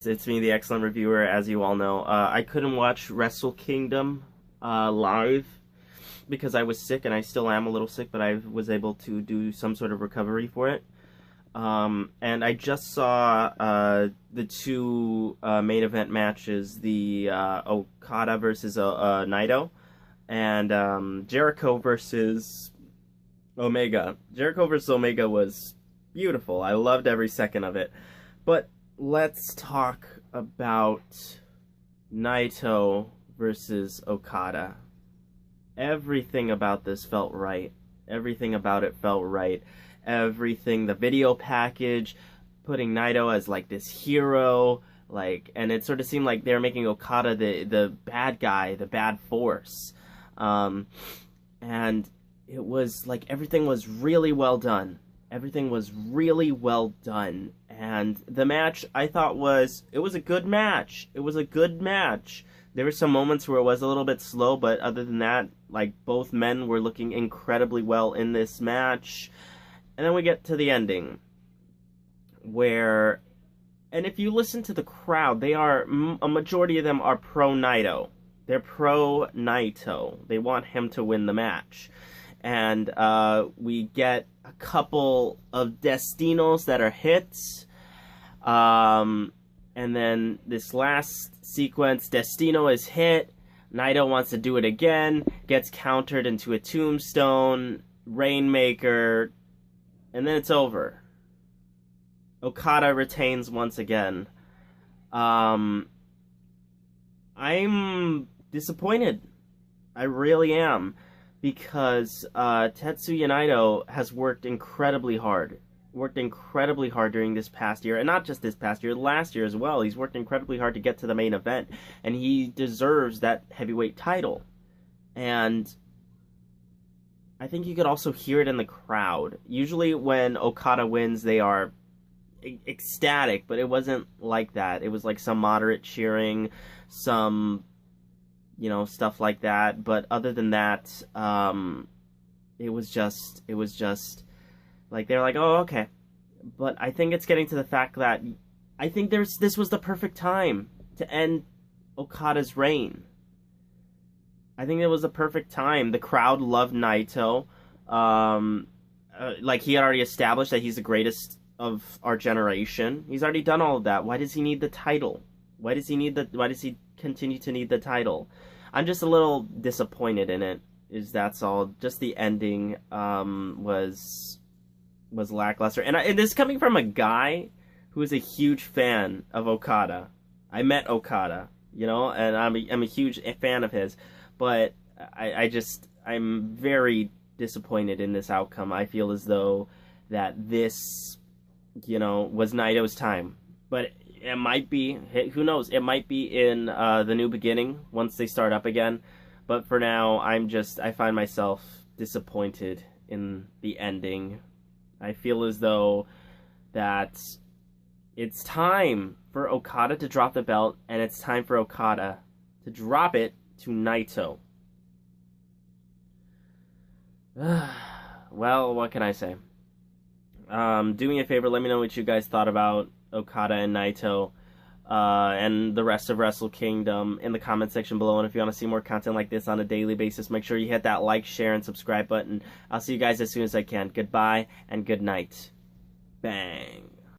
It's me, the excellent reviewer, as you all know. I couldn't watch Wrestle Kingdom live because I was sick, and I still am a little sick, but I was able to do some sort of recovery for it. And I just saw the two main event matches, the Okada versus Naito, and Jericho versus Omega. Jericho versus Omega was beautiful. I loved every second of it. But let's talk about Naito versus Okada. Everything about this felt right. Everything about it felt right. Everything, the video package, putting Naito as like this hero, and it sort of seemed like they were making Okada the bad guy, the bad force. And it was like everything was really well done. Everything was really well done. And the match, I thought, it was a good match. It was a good match. There were some moments where it was a little bit slow, but other than that, both men were looking incredibly well in this match. And then we get to the ending, and if you listen to the crowd, a majority of them are pro-Naito. They're pro-Naito. They want him to win the match. And we get a couple of Destinos that are hits. And then this last sequence, Destino is hit. Naito wants to do it again. Gets countered into a tombstone. Rainmaker. And then it's over. Okada retains once again. I'm disappointed. I really am. Because Tetsuya Naito has worked incredibly hard. During this past year. And not just this past year, last year as well. He's worked incredibly hard to get to the main event. And he deserves that heavyweight title. And I think you could also hear it in the crowd. Usually when Okada wins, they are ecstatic. But it wasn't like that. It was like some moderate cheering. Some stuff like that. But other than that, it was just they're like, oh, okay. But I think it's getting to the fact that I think this was the perfect time to end Okada's reign. I think it was the perfect time. The crowd loved Naito. He had already established that he's the greatest of our generation. He's already done all of that. Why does he need the title? Why does he continue to need the title? I'm just a little disappointed in it. That's all. Just the ending was lackluster. And this is coming from a guy who is a huge fan of Okada. I met Okada, and I'm a huge fan of his. But I'm very disappointed in this outcome. I feel as though that this, was Naito's time. But it might be, who knows, it might be in the new beginning once they start up again. But for now, I find myself disappointed in the ending. I feel as though that it's time for Okada to drop the belt, and it's time for Okada to drop it to Naito. Well, what can I say? Do me a favor, let me know what you guys thought about Okada and Naito and the rest of Wrestle Kingdom in the comment section below. And if you want to see more content like this on a daily basis, make sure you hit that like, share, and subscribe button. I'll see you guys as soon as I can. Goodbye and good night. Bang.